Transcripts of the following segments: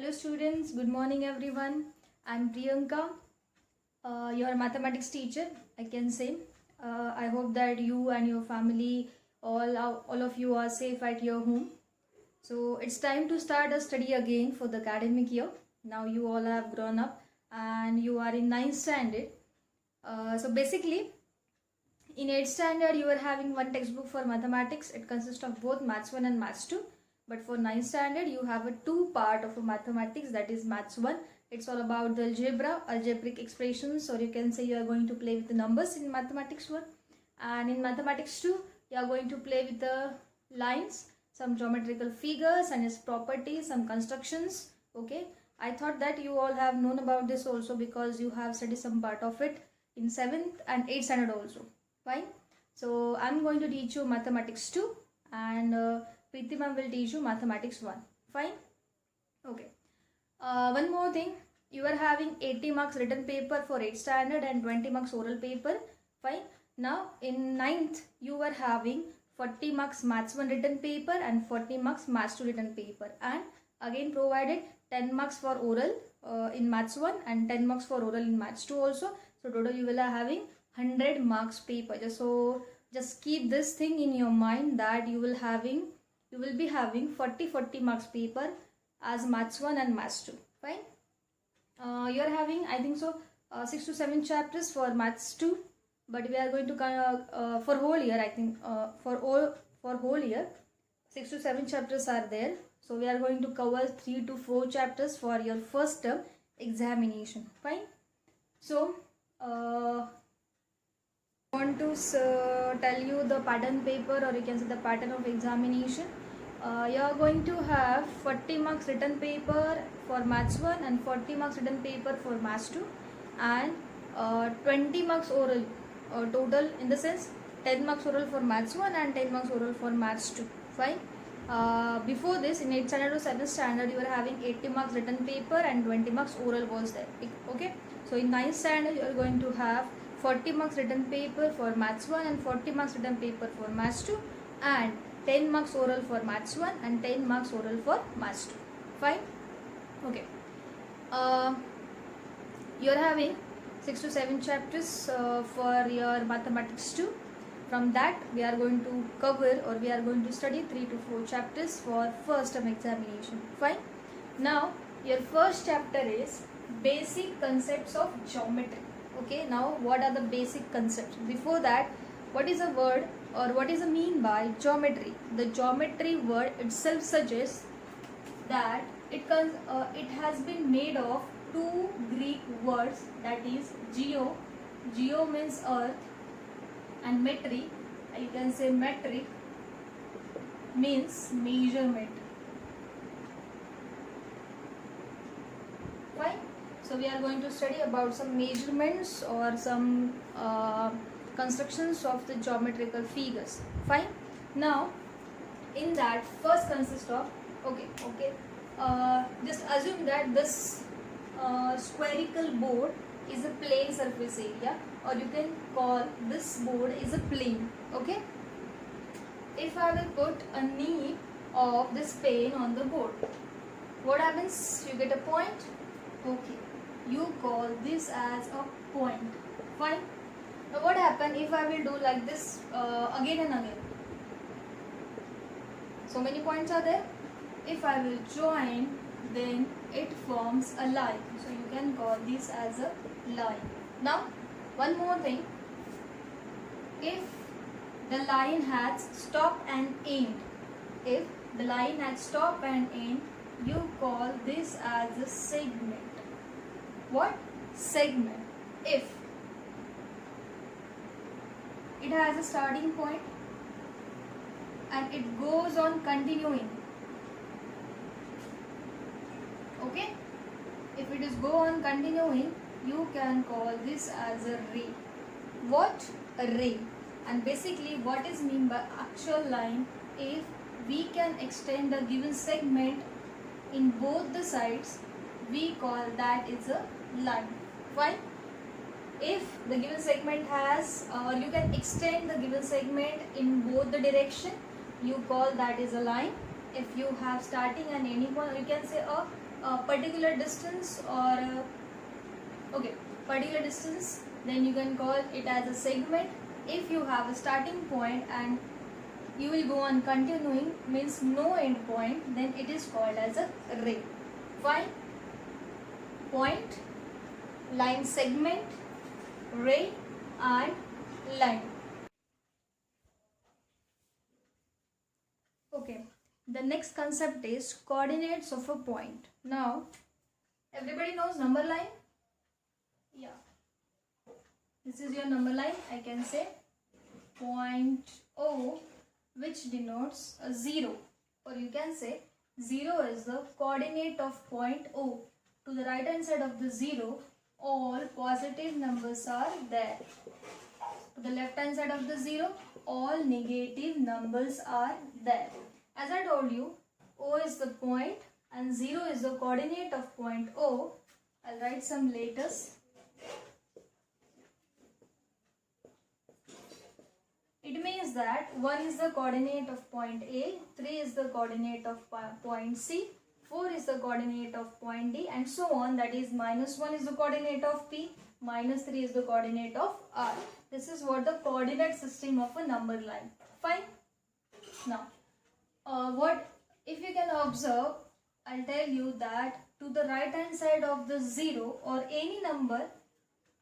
Hello students, good morning everyone. I'm Priyanka, your mathematics teacher, I can say. I hope that you and your family, all of you are safe at your home. So it's time to start a study again for the academic year. Now you all have grown up and you are in 9th standard. So basically, in 8th standard you are having one textbook for mathematics. It consists of both Maths 1 and Maths 2. But for 9th standard, you have a two-part of a mathematics, that is Maths 1. It's all about the algebraic expressions, or you can say you are going to play with the numbers in mathematics 1. And in mathematics 2, you are going to play with the lines, some geometrical figures and its properties, some constructions. Okay, I thought that you all have known about this also because you have studied some part of it in 7th and 8th standard also. Fine. So I'm going to teach you mathematics 2 and Preeti ma'am will teach you mathematics 1. Fine? Okay. One more thing. You are having 80 marks written paper for 8th standard and 20 marks oral paper. Fine? Now, in 9th, you are having 40 marks Maths 1 written paper and 40 marks Maths 2 written paper. And again provided 10 marks for oral in Maths 1 and 10 marks for oral in Maths 2 also. So, total you will be having 100 marks paper. Just keep this thing in your mind that you will be having 40 marks paper as Maths 1 and Maths 2. Fine. You are having, I think so, 6 to 7 chapters for Maths 2, but we are going to for whole year. I think for whole year 6 to 7 chapters are there. So we are going to cover 3 to 4 chapters for your first term examination. Fine. So I want to tell you the pattern paper, or you can say the pattern of examination. You are going to have 40 marks written paper for Maths 1 and 40 marks written paper for Maths 2 and 20 marks oral total, in the sense 10 marks oral for Maths 1 and 10 marks oral for Maths 2. Fine. Before this, in 8th standard to 7th standard, you are having 80 marks written paper and 20 marks oral was there. Okay. So in 9th standard, you are going to have 40 marks written paper for Maths 1 and 40 marks written paper for Maths 2 and 10 marks oral for Maths 1 and 10 marks oral for Maths 2. Fine. Okay. You are having 6 to 7 chapters for your mathematics 2. From that, we are going to cover, or we are going to study 3 to 4 chapters for first term examination. Fine. Now, your first chapter is basic concepts of geometry. Okay. Now, what are the basic concepts? Before that, what is a word, or what is a mean by geometry? The geometry word itself suggests that it has been made of two Greek words, that is geo means earth, and metri, you can say metric, means measurement. Fine. So we are going to study about some measurements or some constructions of the geometrical figures. Fine. Now, in that, first consists of just assume that this spherical board is a plane surface area, or you can call this board is a plane. Okay. If I will put a knee of this pen on the board, what happens? You get a point. Okay. You call this as a point. Fine. Now what happens if I will do like this again and again? So many points are there. If I will join, then it forms a line. So you can call this as a line. Now one more thing. If the line has stop and end, if the line has stop and end, you call this as a segment. What? Segment. If it has a starting point and it goes on continuing. Okay. If it is go on continuing, you can call this as a ray. What? A ray. And basically what is mean by actual line? If we can extend the given segment in both the sides, we call that is a line. Fine. If the given segment has, or you can extend the given segment in both the direction, you call that is a line. if you have starting and ending point, you can say a particular distance or okay, particular distance, then you can call it as a segment. If you have a starting point and you will go on continuing, means no end point, then it is called as a ray. Fine. Point, line segment, ray and line. Okay, the next concept is coordinates of a point. Now, everybody knows number line? Yeah. This is your number line, I can say point O, which denotes a 0, or you can say 0 is the coordinate of point O. To the right hand side of the 0, all positive numbers are there. To the left hand side of the 0, all negative numbers are there. As I told you, O is the point and 0 is the coordinate of point O. I'll write some letters. It means that 1 is the coordinate of point A, 3 is the coordinate of point C, 4 is the coordinate of point D, and so on. That is, -1 is the coordinate of P, -3 is the coordinate of R. This is what the coordinate system of a number line. Fine. Now, what if you can observe, I'll tell you that to the right hand side of the 0 or any number,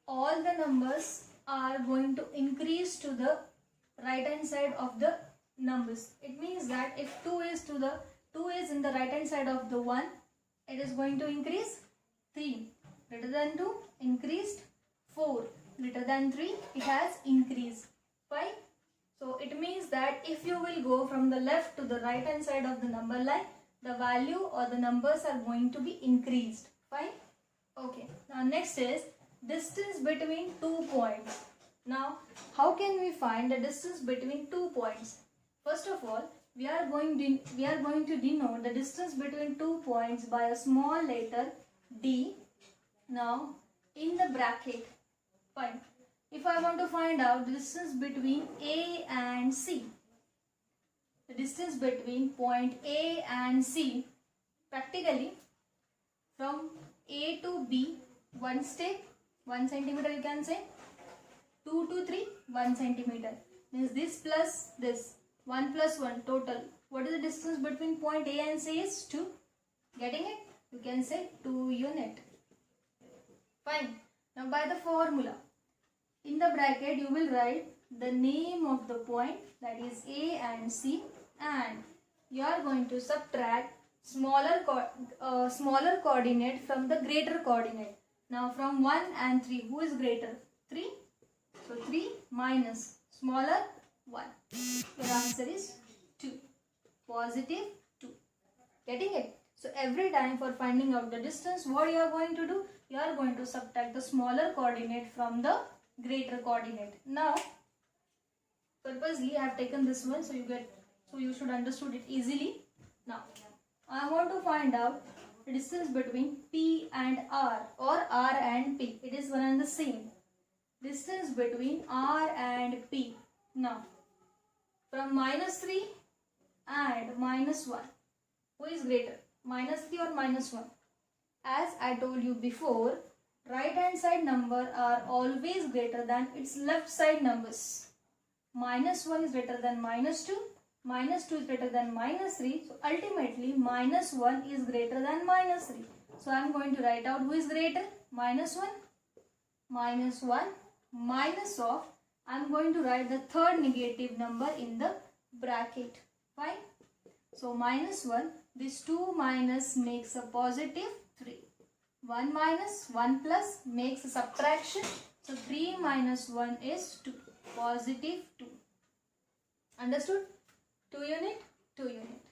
all the numbers are going to increase to the right hand side of the numbers. It means that if 2 is in the right hand side of the 1, it is going to increase 3. Greater than 2, increased 4. Greater than 3, it has increased 5. So it means that if you will go from the left to the right hand side of the number line, the value or the numbers are going to be increased. Fine. Okay. Now next is distance between 2 points. Now, how can we find the distance between 2 points? First of all, we are going to denote the distance between 2 points by a small letter D. Now, in the bracket, fine. If I want to find out the distance between A and C, the distance between point A and C, practically from A to B, 1 step, 1 centimeter you can say, 2 to 3, 1 centimeter. Means this plus this, 1 plus 1 total. What is the distance between point A and C is 2. Getting it? You can say 2 unit. Fine. Now by the formula, in the bracket you will write the name of the point, that is A and C, and you are going to subtract smaller coordinate from the greater coordinate. Now from 1 and 3, who is greater? 3. So 3 minus smaller 1. Your answer is 2. Positive 2. Getting it? So every time for finding out the distance, what you are going to do? You are going to subtract the smaller coordinate from the greater coordinate. Now, purposely I have taken this one so you should understood it easily. Now, I want to find out the distance between P and R or R and P. It is one and the same. Distance between R and P. Now, from -3 and -1, who is greater? -3 or -1? As I told you before, right hand side number are always greater than its left side numbers. -1 is greater than -2, -2 is greater than -3. So ultimately -1 is greater than -3. So I am going to write out who is greater. -1, -1 minus of, I am going to write the third negative number in the bracket. Fine. So -1, this 2 minus makes a positive 3. 1 minus 1 plus makes a subtraction. So 3 minus 1 is 2. Positive 2. Understood? 2 unit, 2 unit.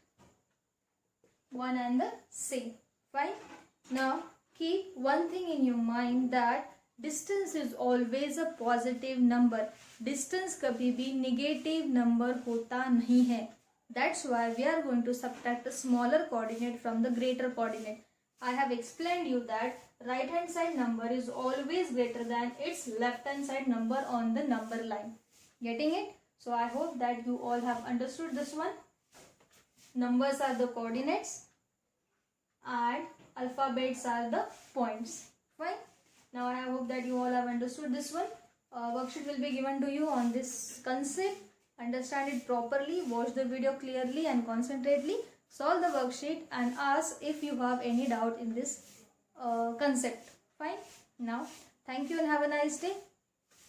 One and the same. Fine. Now keep one thing in your mind, that distance is always a positive number. Distance कभी भी negative number होता नहीं है. That's why we are going to subtract the smaller coordinate from the greater coordinate. I have explained you that right hand side number is always greater than its left hand side number on the number line. Getting it? So I hope that you all have understood this one. numbers are the coordinates and alphabets are the points. Fine. Now I hope that you all have understood this one. Worksheet will be given to you on this concept. Understand it properly, watch the video clearly and concentrately, solve the worksheet and ask if you have any doubt in this concept. Fine. Now, thank you and have a nice day.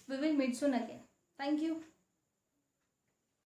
We will meet soon again. Thank you.